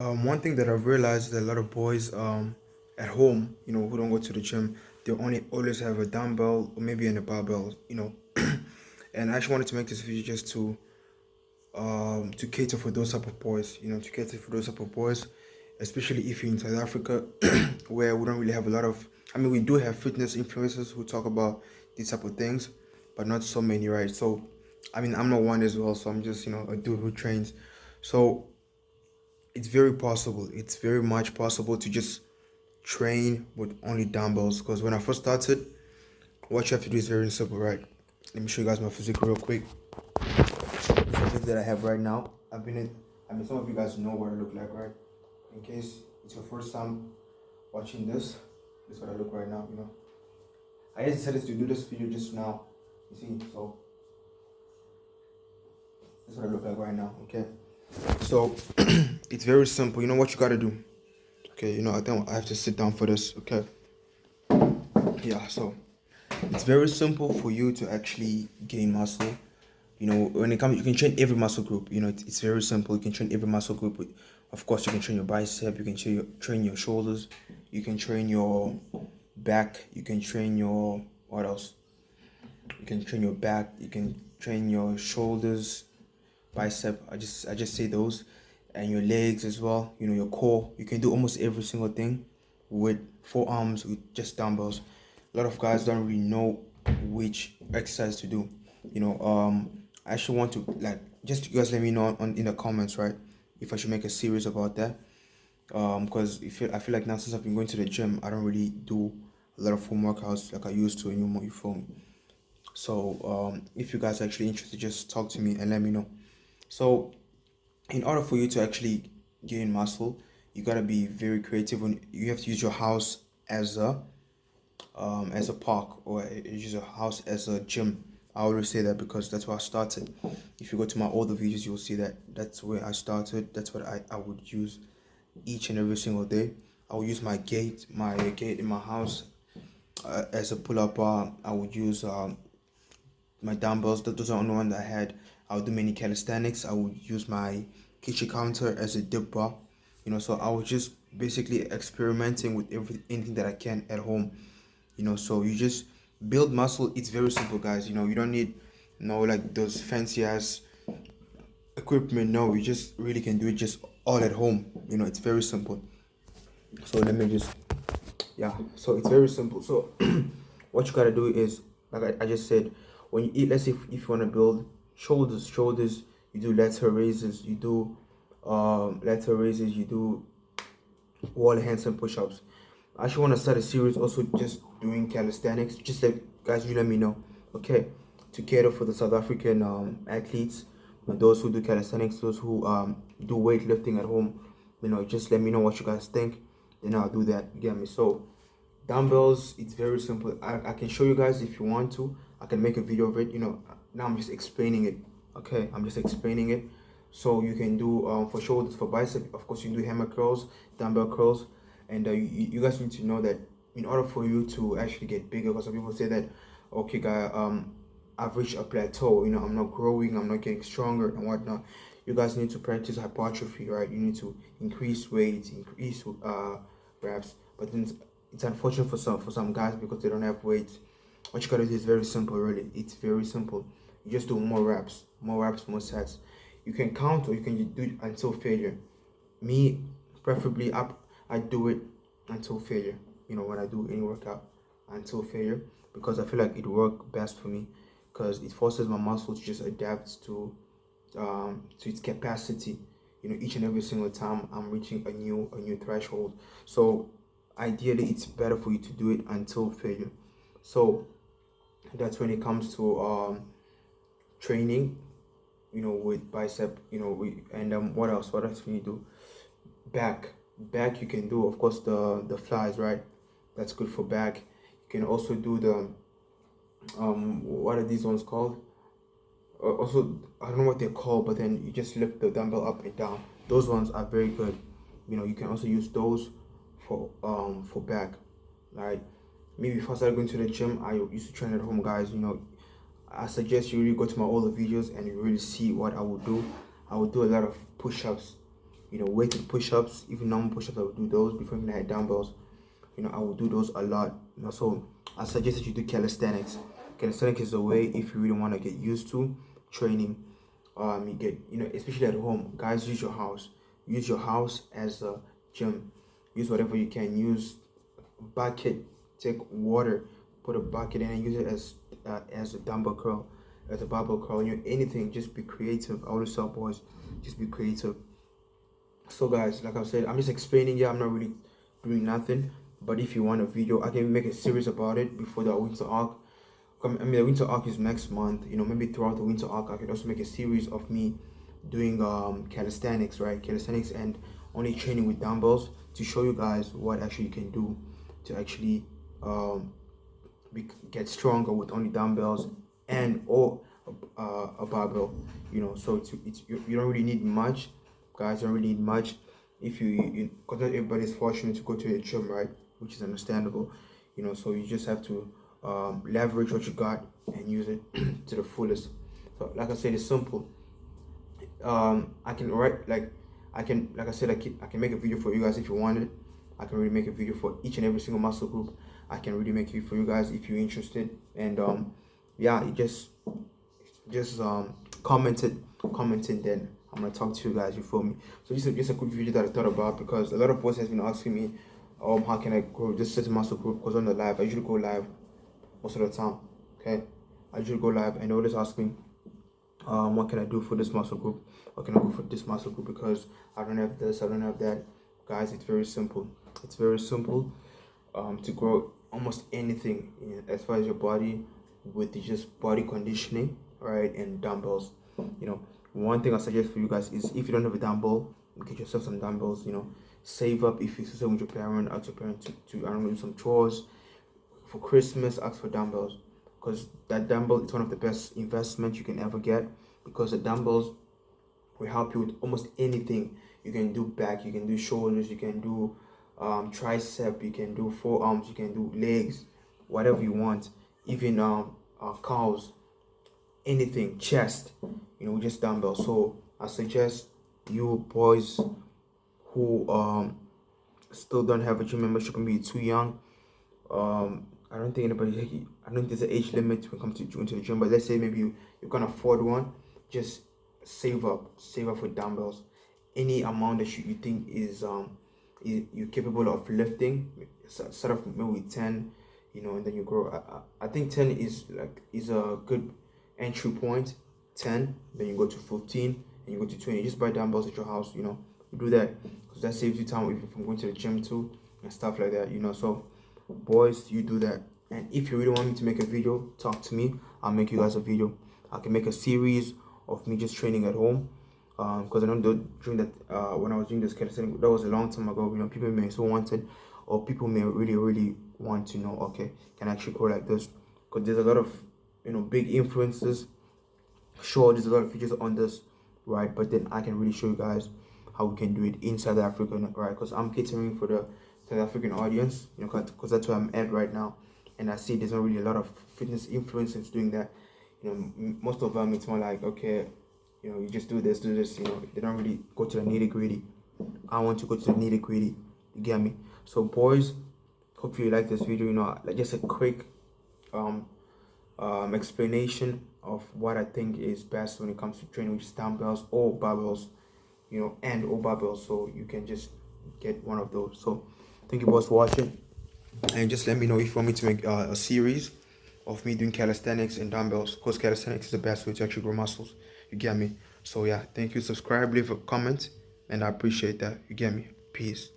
One thing that I've realized is that a lot of boys at home, who don't go to the gym, they only always have a dumbbell or maybe a barbell. And I actually wanted to make this video just to cater for those type of boys, to cater for those type of boys, especially if you're in South Africa, where we don't really have a lot of. I mean, we do have fitness influencers who talk about these type of things, but not so many, right? So, I mean, I'm not one as well, so I'm just a dude who trains. So it's very possible. It's very much possible to just train with only dumbbells. Because when I first started, what you have to do is very simple, right? Let me show you guys my physique real quick. Something that I have right now. I mean, some of you guys know what I look like, right? In case it's your first time watching this is what I look right now. I just decided to do this video just now. You see, so this is what I look like right now. Okay. So it's very simple. You know what you gotta do. Okay, I think I have to sit down for this. Okay. Yeah, so it's very simple for you to actually gain muscle. When it comes, you can train every muscle group. It's very simple. You can train every muscle group. Of course, you can train your bicep. You can train your shoulders. You can train your back. You can train your what else? You can train your back. You can train your shoulders, bicep. I just say those, and your legs as well. Your core. You can do almost every single thing with forearms with just dumbbells. A lot of guys don't really know which exercise to do. I actually want to just you guys let me know in the comments, right? If I should make a series about that. Because I feel like now since I've been going to the gym, I don't really do a lot of home workouts like I used to anymore. You feel me? So if you guys are actually interested, just talk to me and let me know. So in order for you to actually gain muscle, you gotta be very creative. When you have to use your house as a park, or use your house as a gym. I always say that because that's where I started. If you go to my older videos, you'll see that that's where I started. That's what I would use each and every single day. I would use my gate in my house as a pull-up bar. I would use my dumbbells. Those are the only one that I had. I would do many calisthenics. I would use my kitchen counter as a dip bar. So I was just basically experimenting with anything that I can at home. So you just build muscle. It's very simple, guys. You don't need no like those fancy ass equipment. No, you just really can do it just all at home. It's very simple. So let me just, yeah, so it's very simple. So what you gotta do is, like I just said, when you eat, let's say if you want to build shoulders, you do lateral raises, you do wall handstand push-ups. I actually want to start a series also just doing calisthenics. Just like guys, you let me know, okay? To cater for the South African athletes, those who do calisthenics, those who do weightlifting at home. Just let me know what you guys think, then I'll do that. You get me? So dumbbells, it's very simple. I can show you guys if you want to. I can make a video of it. Now I'm just explaining it. Okay, I'm just explaining it. So you can do for shoulders, for bicep, of course you can do hammer curls, dumbbell curls, and you guys need to know that in order for you to actually get bigger, because some people say that, okay, guy, I've reached a plateau. I'm not growing, I'm not getting stronger and whatnot. You guys need to practice hypertrophy, right? You need to increase weight, increase reps. But then it's unfortunate for some guys because they don't have weight. What you gotta do is very simple, really. It's very simple. You just do more reps, more sets. You can count or you can do it until failure. Me, preferably, I do it until failure. When I do any workout, until failure, because I feel like it worked best for me, because it forces my muscle to just adapt to its capacity. Each and every single time I'm reaching a new threshold. So ideally, it's better for you to do it until failure. So that's when it comes to training. With bicep. And what else? What else can you do? Back you can do, of course, the flies, right? That's good for back. You can also do the what are these ones called? Also, I don't know what they're called, but then you just lift the dumbbell up and down. Those ones are very good. You can also use those for back. Right? Me, before I started going to the gym, I used to train at home, guys. I suggest you really go to my older videos and you really see what I would do. I would do a lot of push-ups. you know, weighted push-ups, even normal push-ups. I would do those before even I had dumbbells. You know, I would do those a lot. You know, so I suggest that you do calisthenics. Calisthenics is a way if you really want to get used to training. You get, you know, especially at home, guys, use your house. Use your house as a gym. Use whatever you can. Use bucket. Take water, put a bucket in and use it as a dumbbell curl, as a barbell curl. You know, anything. Just be creative. I always tell boys, just be creative. So guys, like I said, I'm just explaining. Yeah, I'm not really doing nothing. But if you want a video, I can make a series about it before the winter arc. I mean, the winter arc is next month. You know, maybe throughout the winter arc, I could also make a series of me doing calisthenics, right? Calisthenics and only training with dumbbells to show you guys what actually you can do to actually get stronger with only dumbbells and or a barbell. You know, so you don't really need much, guys. You don't really need much if you because not everybody's fortunate to go to a gym, right? Which is understandable. You know, so you just have to leverage what you got and use it to the fullest. So like I said, it's simple. I can write like I said, I can make a video for you guys if you want it. I can really make a video for each and every single muscle group. I can really make it for you guys if you're interested. And yeah, you just comment it, then I'm gonna talk to you guys. You feel me? So just a quick video that I thought about, because a lot of boys has been asking me, how can I grow this certain muscle group? Because on the live, I usually go live most of the time. Okay, I usually go live, and they always ask me, what can I do for this muscle group? What can I do for this muscle group? Because I don't have this, I don't have that. Guys, it's very simple. It's very simple to grow almost anything, you know, as far as your body, with just body conditioning, right, and dumbbells. You know, one thing I suggest for you guys is, if you don't have a dumbbell, get yourself some dumbbells. You know, save up. If you stay with your parent, ask your parent to I don't know, do some chores for Christmas. Ask for dumbbells, because that dumbbell is one of the best investments you can ever get, because the dumbbells will help you with almost anything. You can do back, you can do shoulders, you can do tricep, you can do forearms, you can do legs, whatever you want, even calves, anything, chest, you know, just dumbbells. So I suggest you boys who still don't have a gym membership and be too young. I don't think there's an age limit when it comes to going to the gym, but let's say maybe you can afford one. Just save up for dumbbells, any amount that you think is you're capable of lifting. Start off maybe with 10, you know, and then you grow. I think 10 is a good entry point. 10, then you go to 15, and you go to 20. Just buy dumbbells at your house, you know. You do that because that saves you time from going to the gym too and stuff like that, you know. So boys, you do that. And if you really want me to make a video, talk to me. I'll make you guys a video. I can make a series of me just training at home, because I know during that when I was doing this calisthenics, that was a long time ago. You know, people may so wanted, or people may really want to know, okay, can I actually go like this? Because there's a lot of, you know, big influences. Sure, there's a lot of features on this, right? But then I can really show you guys how we can do it in South Africa, right? Because I'm catering for the South African audience, you know, because that's where I'm at right now, and I see there's not really a lot of fitness influencers doing that. You know, most of them, it's more like, okay, you know, you just do this, you know, they don't really go to the nitty-gritty. I want to go to the nitty-gritty, you get me? So boys, hopefully you like this video, you know, like just a quick explanation of what I think is best when it comes to training with dumbbells or barbells, you know, and or barbells, so you can just get one of those. So thank you boys for watching, and just let me know if you want me to make a series of me doing calisthenics and dumbbells, because calisthenics is the best way to actually grow muscles, you get me? So yeah, thank you, subscribe, leave a comment, and I appreciate that, you get me? Peace.